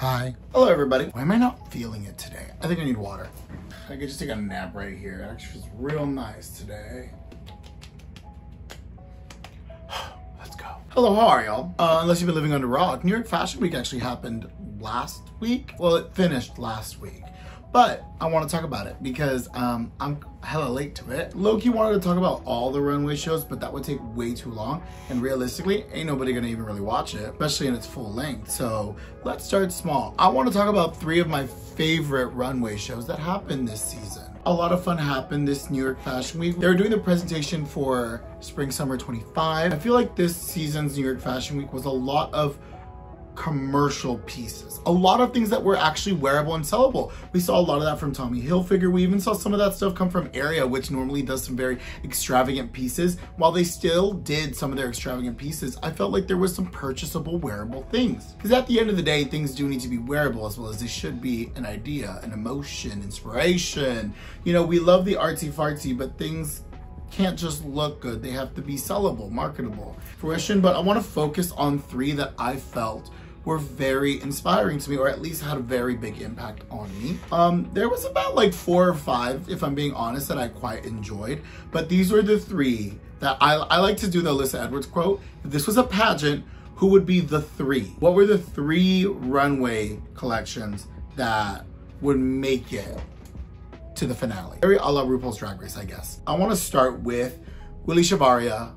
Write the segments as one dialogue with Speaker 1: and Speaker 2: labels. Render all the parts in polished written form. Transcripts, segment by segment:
Speaker 1: Hi. Hello, everybody. Why am I not feeling it today? I think I need water. I could just take a nap right here. It actually feels real nice today. Let's go. Hello, how are y'all? Unless you've been living under a rock, New York Fashion Week actually happened last week. Well, it finished last week. But I want to talk about it because I'm hella late to it. Low-key wanted to talk about all the runway shows, but that would take way too long. And realistically, ain't nobody gonna even really watch it, especially in its full length. So let's start small. I want to talk about 3 of my favorite runway shows that happened this season. A lot of fun happened this New York Fashion Week. They were doing the presentation for Spring Summer 25. I feel like this season's New York Fashion Week was a lot of commercial pieces, a lot of things that were actually wearable and sellable. We saw a lot of that from Tommy Hilfiger. We even saw some of that stuff come from Area, which normally does some very extravagant pieces. While they still did some of their extravagant pieces, I felt like there was some purchasable wearable things, because at the end of the day, things do need to be wearable as well as they should be an idea, an emotion, inspiration. You know, we love the artsy fartsy, but things can't just look good. They have to be sellable, marketable, fruition. But I want to focus on 3 that I felt were very inspiring to me, or at least had a very big impact on me. There was about like 4 or 5, if I'm being honest, that I quite enjoyed, but these were the 3 that I like to do the Alyssa Edwards quote. If this was a pageant, who would be the 3? What were the 3 runway collections that would make it to the finale? Very a la RuPaul's Drag Race, I guess. I want to start with Willy Chavaria,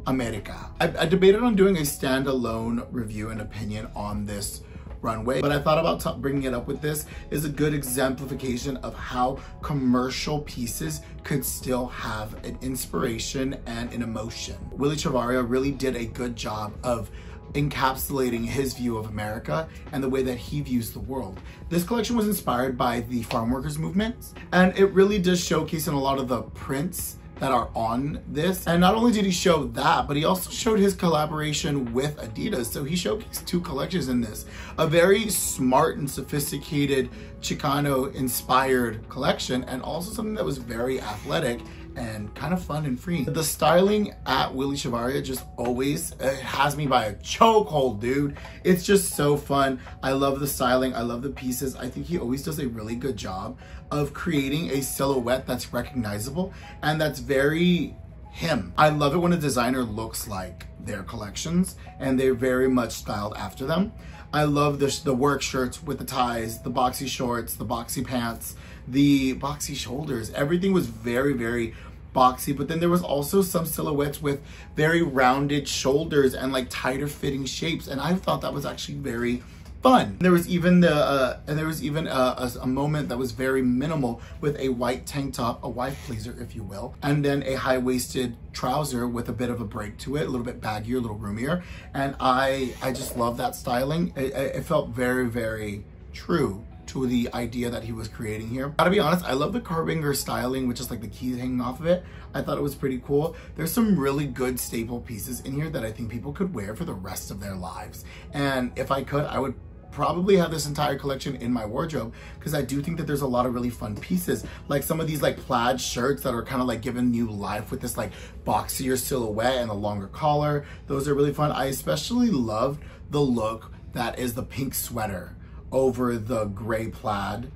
Speaker 1: America. I debated on doing a standalone review and opinion on this runway, but I thought about bringing it up with this is a good exemplification of how commercial pieces could still have an inspiration and an emotion. Willy Chavaria really did a good job of encapsulating his view of America and the way that he views the world. This collection was inspired by the farm workers movement, and it really does showcase in a lot of the prints that are on this. And not only did he show that, but he also showed his collaboration with Adidas. So he showcased 2 collections in this. A very smart and sophisticated Chicano inspired collection, and also something that was very athletic and kind of fun and free. The styling at Willy Chavaria just always has me by a chokehold, dude. It's just so fun. I love the styling. I love the pieces. I think he always does a really good job of creating a silhouette that's recognizable and that's very him. I love it when a designer looks like their collections and they're very much styled after them. I love the work shirts with the ties, the boxy shorts, the boxy pants, the boxy shoulders. Everything was very, very boxy, but then there was also some silhouettes with very rounded shoulders and like tighter fitting shapes, and I thought that was actually very fun. There was even a moment that was very minimal with a white tank top, a wife pleaser if you will, and then a high-waisted trouser with a bit of a break to it, a little bit baggier, a little roomier, and I just love that styling. It felt very, very true to the idea that he was creating here. Gotta be honest, I love the carbinger styling, which is like the keys hanging off of it. I thought it was pretty cool. There's some really good staple pieces in here that I think people could wear for the rest of their lives. And if I could, I would probably have this entire collection in my wardrobe, because I do think that there's a lot of really fun pieces. Like some of these like plaid shirts that are kind of like giving new life with this like boxier silhouette and a longer collar. Those are really fun. I especially loved the look that is the pink sweater over the gray plaid.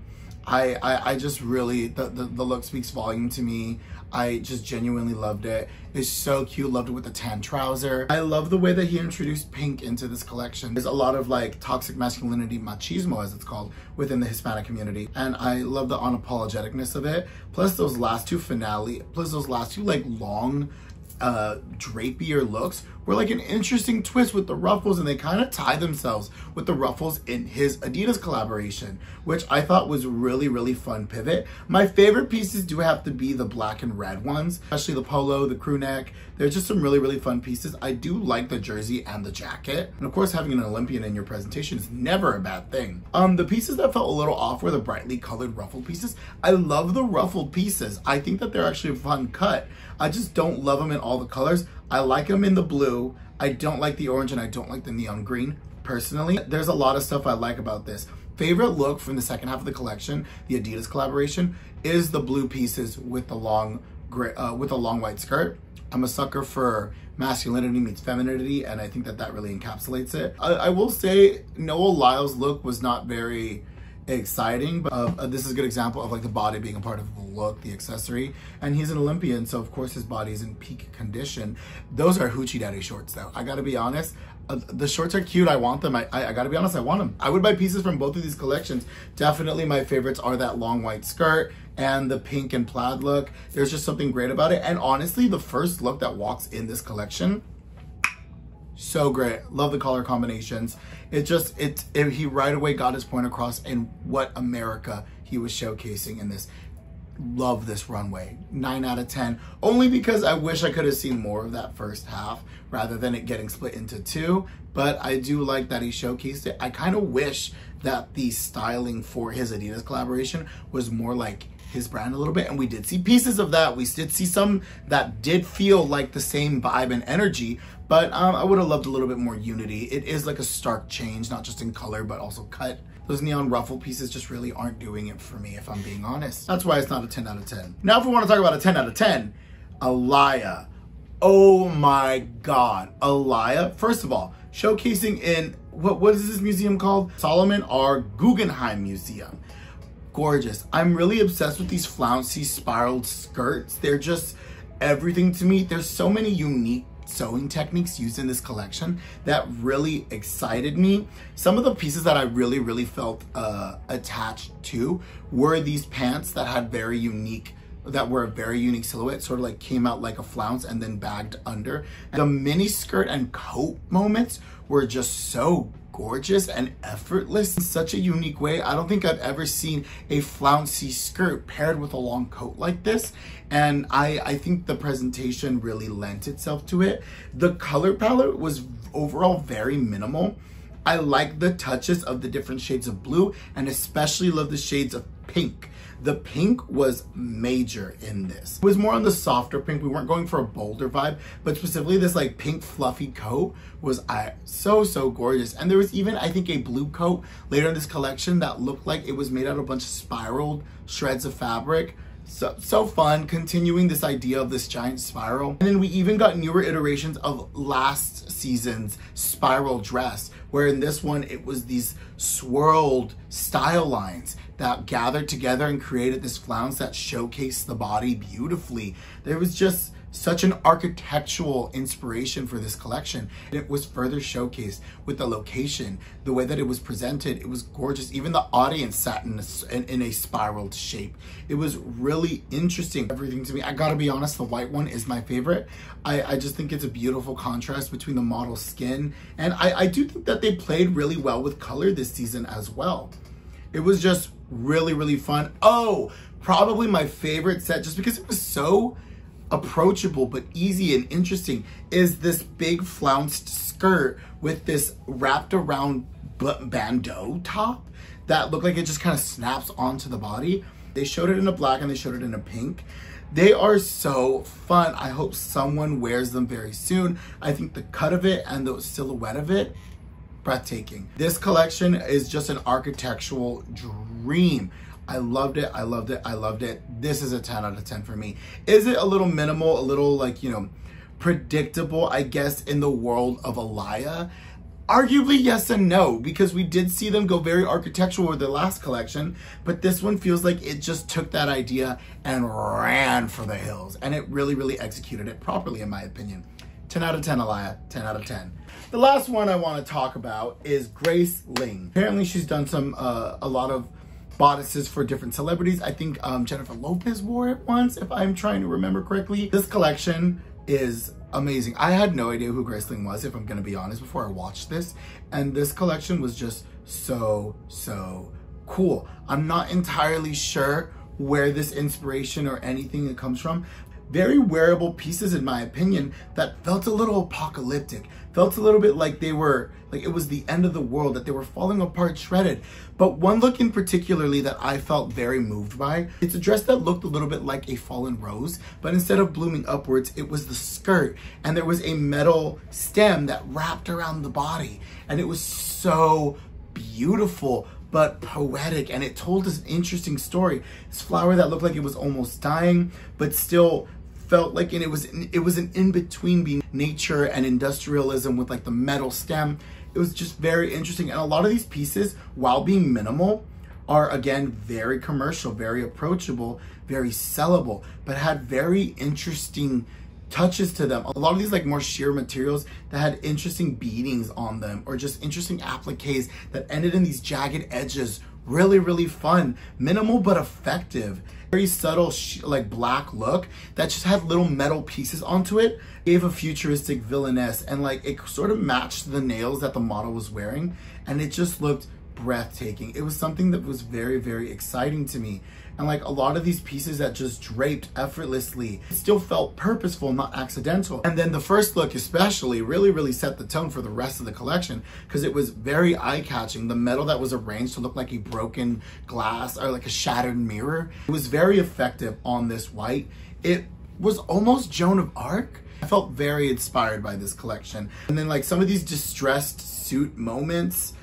Speaker 1: I just really, the look speaks volume to me. I just genuinely loved it. It's so cute. Loved it with the tan trouser. I love the way that he introduced pink into this collection. There's a lot of like toxic masculinity, machismo as it's called, within the Hispanic community. And I love the unapologeticness of it. Plus those last 2 like long drapier looks were like an interesting twist with the ruffles, and they kind of tie themselves with the ruffles in his Adidas collaboration, which I thought was really, really fun pivot. My favorite pieces do have to be the black and red ones, especially the polo, the crew neck. They're just some really, really fun pieces. I do like the jersey and the jacket. And of course, having an Olympian in your presentation is never a bad thing. The pieces that felt a little off were the brightly colored ruffled pieces. I love the ruffled pieces. I think that they're actually a fun cut. I just don't love them in all the colors. I like them in the blue. I don't like the orange, and I don't like the neon green. Personally, there's a lot of stuff I like about this. Favorite look from the second half of the collection, the Adidas collaboration, is the blue pieces with the long with a long white skirt. I'm a sucker for masculinity meets femininity, and I think that that really encapsulates it. I will say Noah Lyle's look was not very exciting, but this is a good example of like the body being a part of the look, the accessory. And he's an Olympian, so of course his body is in peak condition. Those are hoochie daddy shorts though. I gotta be honest. The shorts are cute. I want them. I gotta be honest, I want them. I would buy pieces from both of these collections. Definitely my favorites are that long white skirt and the pink and plaid look. There's just something great about it. And honestly, the first look that walks in this collection, so great. Love the color combinations. He right away got his point across in what America he was showcasing in this. Love this runway. 9 out of 10. Only because I wish I could have seen more of that first half rather than it getting split into two. But I do like that he showcased it. I kind of wish that the styling for his Adidas collaboration was more like his brand a little bit, and we did see pieces of that. We did see some that did feel like the same vibe and energy, but I would have loved a little bit more unity. It is like a stark change, not just in color, but also cut. Those neon ruffle pieces just really aren't doing it for me, if I'm being honest. That's why it's not a 10 out of 10. Now, if we want to talk about a 10 out of 10, Alaya. Oh my God, Alaya. First of all, showcasing in, what is this museum called? Solomon R. Guggenheim Museum. Gorgeous. I'm really obsessed with these flouncy spiraled skirts. They're just everything to me. There's so many unique sewing techniques used in this collection that really excited me. Some of the pieces that I really felt attached to were these pants that had were a very unique silhouette, sort of like came out like a flounce and then bagged under. The mini skirt and coat moments were just so gorgeous and effortless in such a unique way. I don't think I've ever seen a flouncy skirt paired with a long coat like this, and I think the presentation really lent itself to it. The color palette was overall very minimal. I like the touches of the different shades of blue, and especially love the shades of pink. The pink was major in this. It was more on the softer pink. We weren't going for a bolder vibe, but specifically this like pink fluffy coat was so gorgeous. And there was even, I think, a blue coat later in this collection that looked like it was made out of a bunch of spiraled shreds of fabric. So fun, continuing this idea of this giant spiral. And then we even got newer iterations of last season's spiral dress, where in this one, it was these swirled style lines that gathered together and created this flounce that showcased the body beautifully. There was just such an architectural inspiration for this collection. It was further showcased with the location, the way that it was presented. It was gorgeous. Even the audience sat in a spiraled shape. It was really interesting. Everything to me. I gotta be honest, the white one is my favorite. I just think it's a beautiful contrast between the model's skin. And I do think that they played really well with color this season as well. It was just really fun. Oh, probably my favorite set, just because it was so approachable but easy and interesting, is this big flounced skirt with this wrapped around bandeau top that looked like it just kind of snaps onto the body. They showed it in a black and they showed it in a pink. They are so fun. I hope someone wears them very soon. I think the cut of it and the silhouette of it, breathtaking. This collection is just an architectural dream. I loved it. I loved it. I loved it. This is a 10 out of 10 for me. Is it a little minimal, a little like, you know, predictable, I guess, in the world of Alaya? Arguably yes and no, because we did see them go very architectural with the last collection, but this one feels like it just took that idea and ran for the hills, and it really executed it properly in my opinion. 10 out of 10 Alaya, 10 out of 10. The last one I want to talk about is Grace Ling. Apparently she's done some, a lot of bodices for different celebrities. I think Jennifer Lopez wore it once, if I'm trying to remember correctly. This collection is amazing. I had no idea who Grace Ling was, if I'm gonna be honest, before I watched this. And this collection was just so cool. I'm not entirely sure where this inspiration or anything that comes from. Very wearable pieces, in my opinion, that felt a little apocalyptic. Felt a little bit like they were, like it was the end of the world, that they were falling apart, shredded. But one look in particularly that I felt very moved by, it's a dress that looked a little bit like a fallen rose, but instead of blooming upwards, it was the skirt. And there was a metal stem that wrapped around the body. And it was so beautiful, but poetic, and it told us an interesting story. This flower that looked like it was almost dying, but still felt like, and it was an in-between being nature and industrialism with like the metal stem. It was just very interesting. And a lot of these pieces, while being minimal, are again very commercial, very approachable, very sellable, but had very interesting touches to them. A lot of these like more sheer materials that had interesting beadings on them, or just interesting appliques that ended in these jagged edges. Really, really fun, minimal but effective. Very subtle like black look that just had little metal pieces onto it. Gave a futuristic villainess, and like it sort of matched the nails that the model was wearing, and it just looked breathtaking. It was something that was very, very exciting to me. And like a lot of these pieces that just draped effortlessly, it still felt purposeful, not accidental. And then the first look especially really set the tone for the rest of the collection, because it was very eye-catching. The metal that was arranged to look like a broken glass or like a shattered mirror. It was very effective on this white. It was almost Joan of Arc. I felt very inspired by this collection. And then like some of these distressed suit moments,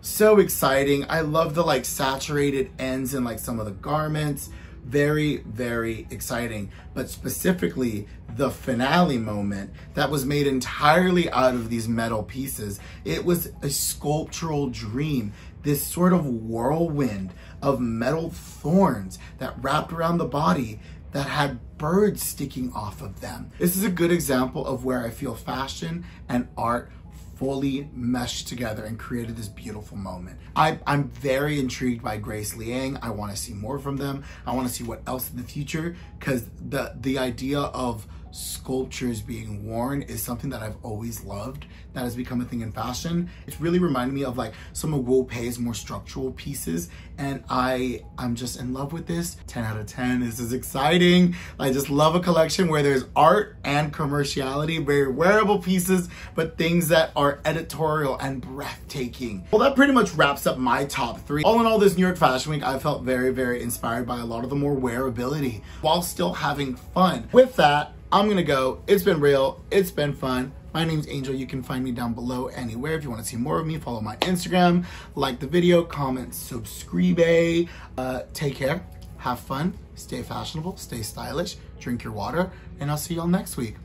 Speaker 1: so exciting. I love the like saturated ends in like some of the garments. Very, very exciting. But specifically the finale moment that was made entirely out of these metal pieces. It was a sculptural dream. This sort of whirlwind of metal thorns that wrapped around the body that had birds sticking off of them. This is a good example of where I feel fashion and art fully meshed together and created this beautiful moment. I'm very intrigued by Grace Liang. I want to see more from them. I want to see what else in the future, because the idea of sculptures being worn is something that I've always loved, that has become a thing in fashion. It's really reminded me of like some of Wu Pei's more structural pieces, and I'm just in love with this. 10 out of 10. This is exciting. I just love a collection where there's art and commerciality, very wearable pieces, but things that are editorial and breathtaking. Well, that pretty much wraps up my top 3. All in all, this New York Fashion Week, I felt very, very inspired by a lot of the more wearability while still having fun. With that, I'm gonna go. It's been real. It's been fun. My name's Angel. You can find me down below anywhere. If you want to see more of me, follow my Instagram, like the video, comment, subscribe. Take care, have fun, stay fashionable, stay stylish, drink your water, and I'll see y'all next week.